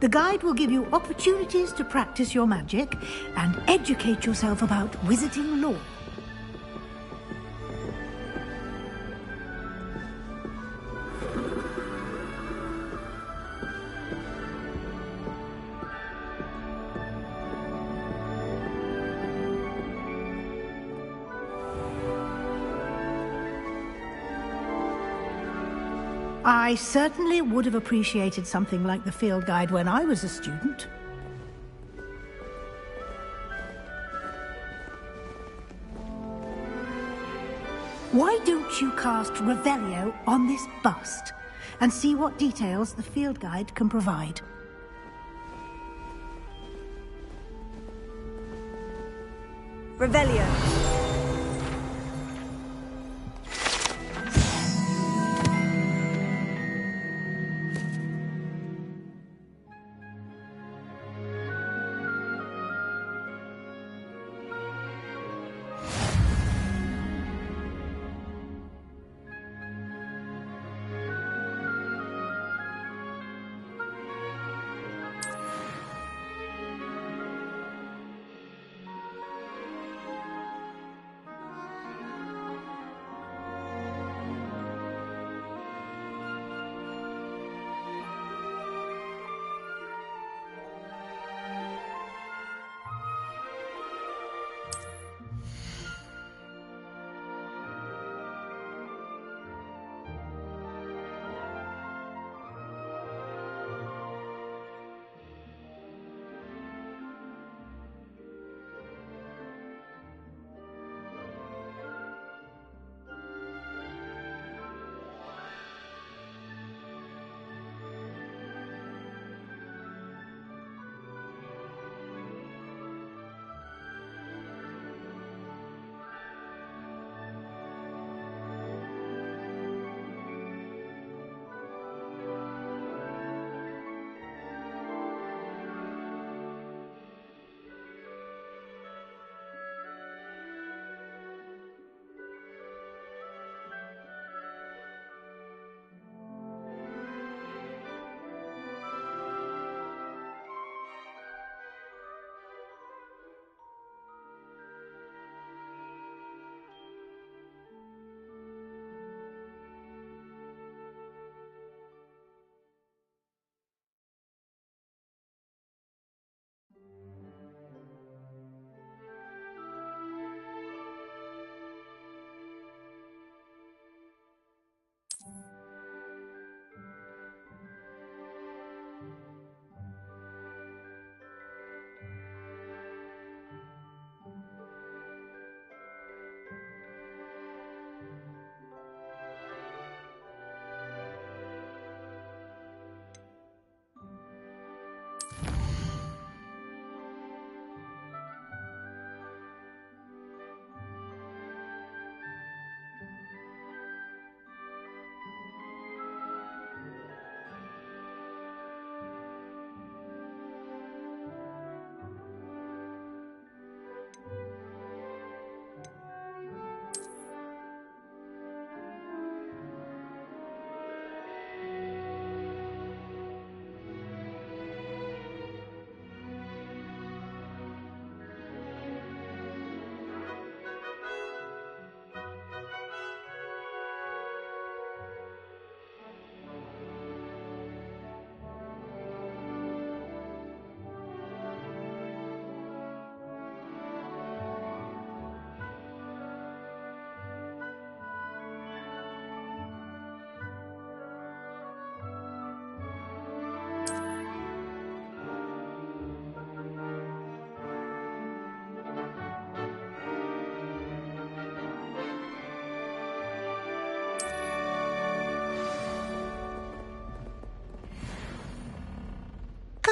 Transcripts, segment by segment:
The guide will give you opportunities to practice your magic and educate yourself about wizarding lore. I certainly would have appreciated something like the field guide when I was a student. Why don't you cast Revelio on this bust and see what details the field guide can provide? Revelio.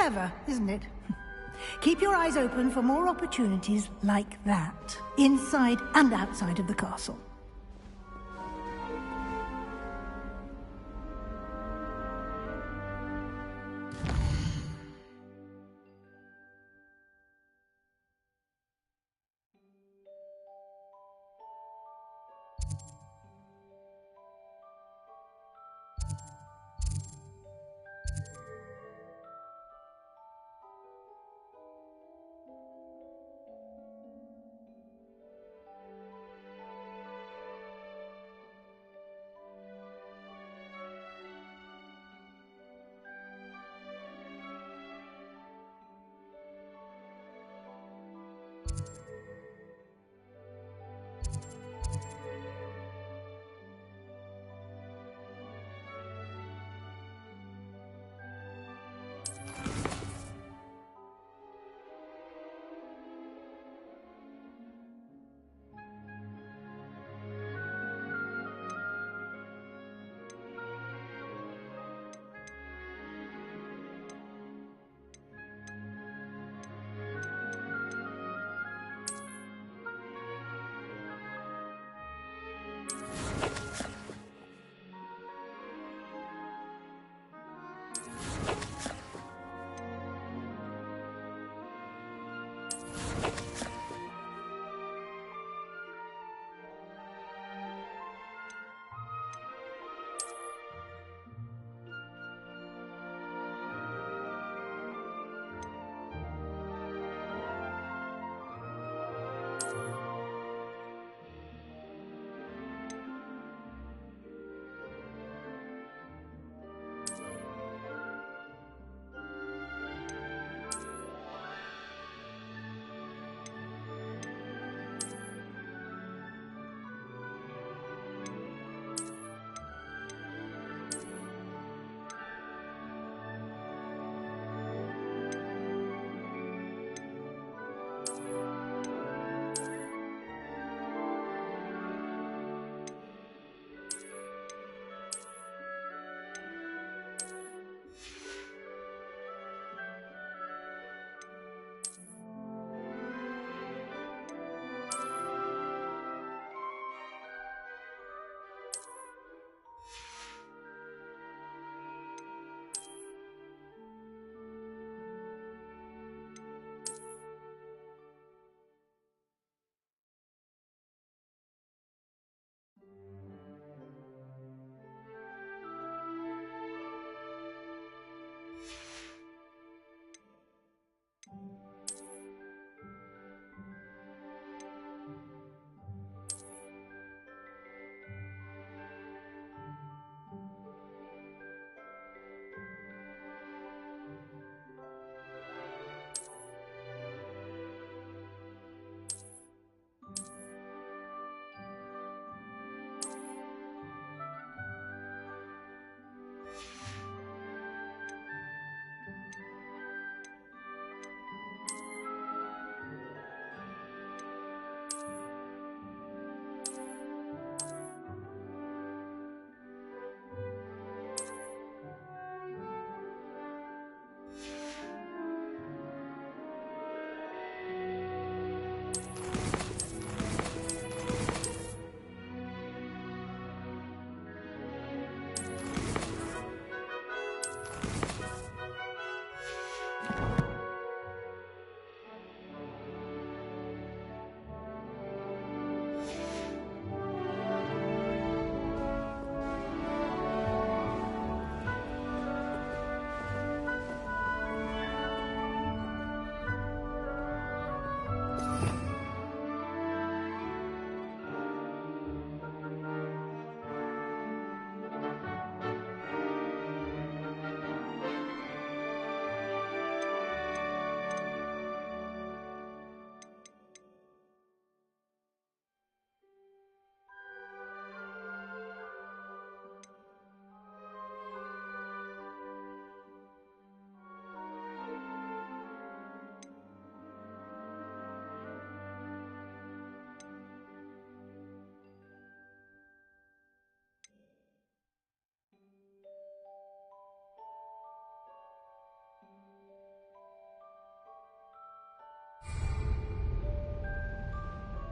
Clever, isn't it? Keep your eyes open for more opportunities like that, inside and outside of the castle.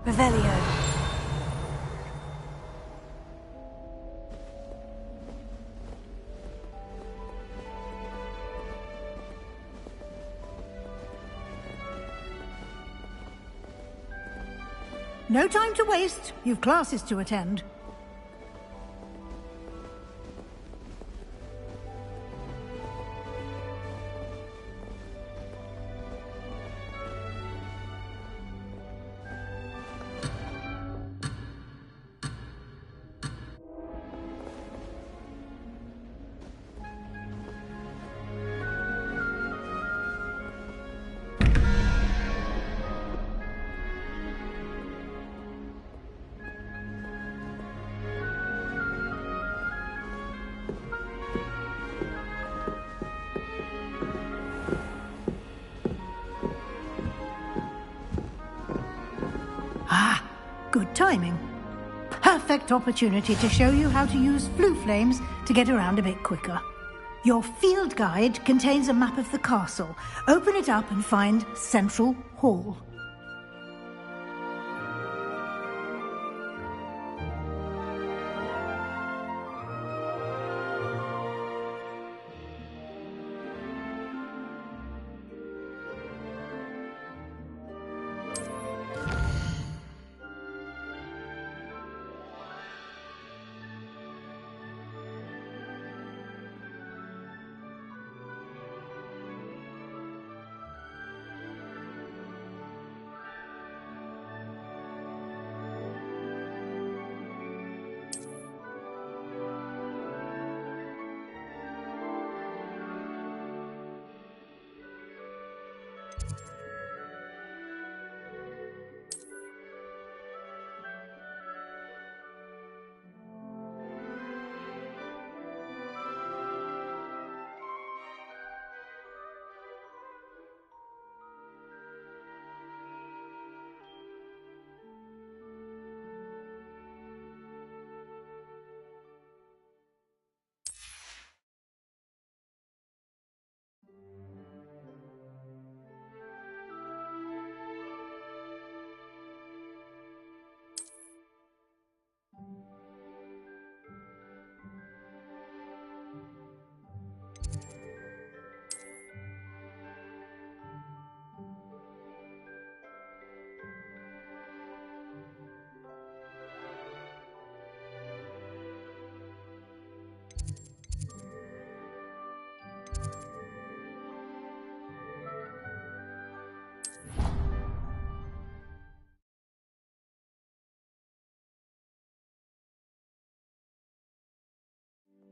Revelio. No time to waste. You've classes to attend. Good timing. Perfect opportunity to show you how to use flue flames to get around a bit quicker. Your field guide contains a map of the castle. Open it up and find Central Hall.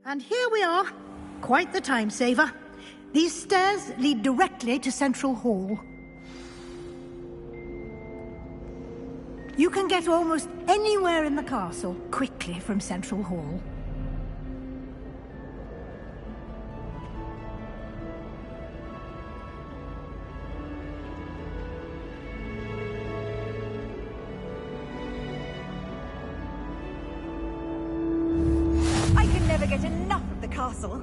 And here we are. Quite the time saver. These stairs lead directly to Central Hall. You can get almost anywhere in the castle quickly from Central Hall. I can never get enough of the castle.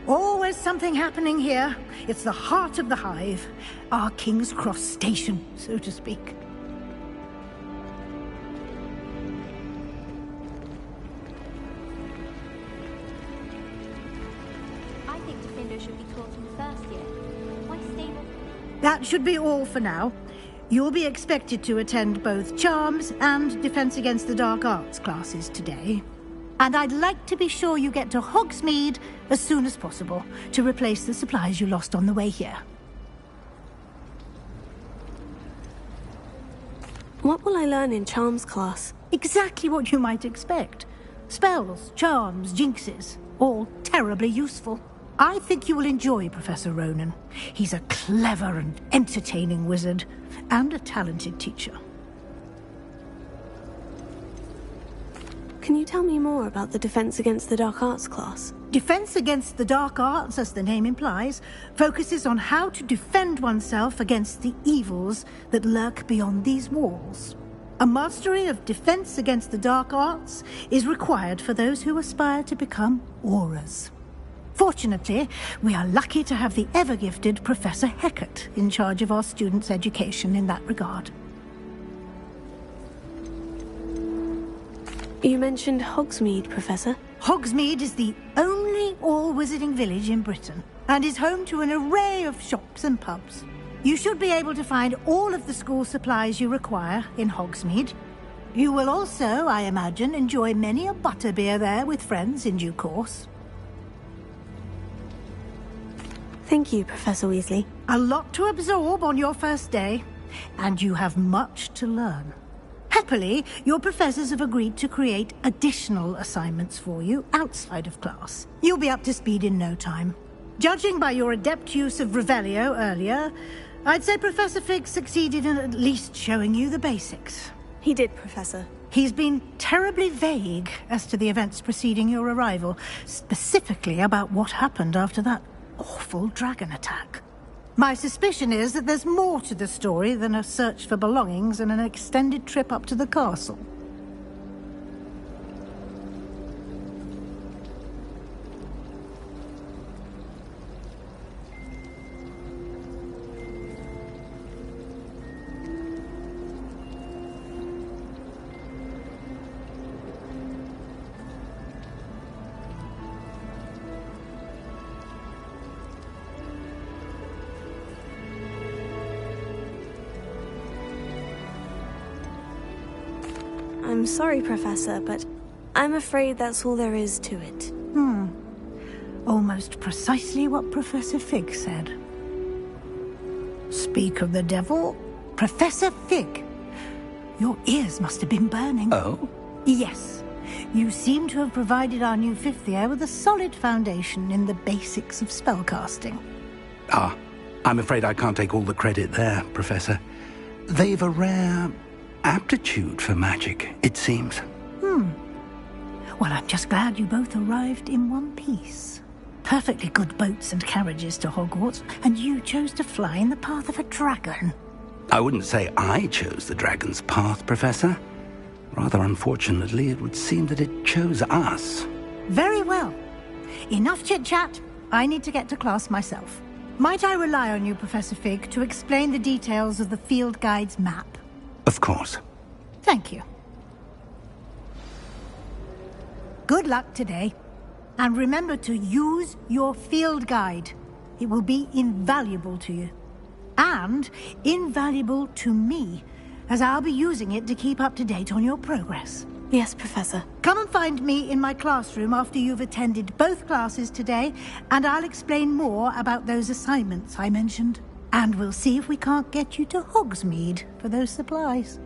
Always something happening here. It's the heart of the hive. Our King's Cross station, so to speak. I think Defender should be taught in first year. Why stable? That should be all for now. You'll be expected to attend both Charms and Defense Against the Dark Arts classes today. And I'd like to be sure you get to Hogsmeade as soon as possible to replace the supplies you lost on the way here. What will I learn in Charms class? Exactly what you might expect. Spells, charms, jinxes, all terribly useful. I think you will enjoy Professor Ronan. He's a clever and entertaining wizard, and a talented teacher. Can you tell me more about the Defense Against the Dark Arts class? Defense Against the Dark Arts, as the name implies, focuses on how to defend oneself against the evils that lurk beyond these walls. A mastery of Defense Against the Dark Arts is required for those who aspire to become Auras. Fortunately, we are lucky to have the ever-gifted Professor Hecat in charge of our students' education in that regard. You mentioned Hogsmeade, Professor. Hogsmeade is the only all-wizarding village in Britain, and is home to an array of shops and pubs. You should be able to find all of the school supplies you require in Hogsmeade. You will also, I imagine, enjoy many a butterbeer there with friends in due course. Thank you, Professor Weasley. A lot to absorb on your first day, and you have much to learn. Happily, your professors have agreed to create additional assignments for you outside of class. You'll be up to speed in no time. Judging by your adept use of Revelio earlier, I'd say Professor Fig succeeded in at least showing you the basics. He did, Professor. He's been terribly vague as to the events preceding your arrival, specifically about what happened after that awful dragon attack. My suspicion is that there's more to the story than a search for belongings and an extended trip up to the castle. I'm sorry, Professor, but I'm afraid that's all there is to it. Almost precisely what Professor Fig said. Speak of the devil, Professor Fig. Your ears must have been burning. Oh? Yes. You seem to have provided our new fifth year with a solid foundation in the basics of spellcasting. Ah, I'm afraid I can't take all the credit there, Professor. They've a rare aptitude for magic, it seems. Well, I'm just glad you both arrived in one piece. Perfectly good boats and carriages to Hogwarts, and you chose to fly in the path of a dragon. I wouldn't say I chose the dragon's path, Professor. Rather unfortunately, it would seem that it chose us. Very well. Enough chit-chat. I need to get to class myself. Might I rely on you, Professor Fig, to explain the details of the field guide's map? Of course. Thank you. Good luck today. And remember to use your field guide. It will be invaluable to you. And invaluable to me, as I'll be using it to keep up to date on your progress. Yes, Professor. Come and find me in my classroom after you've attended both classes today, and I'll explain more about those assignments I mentioned. And we'll see if we can't get you to Hogsmeade for those supplies.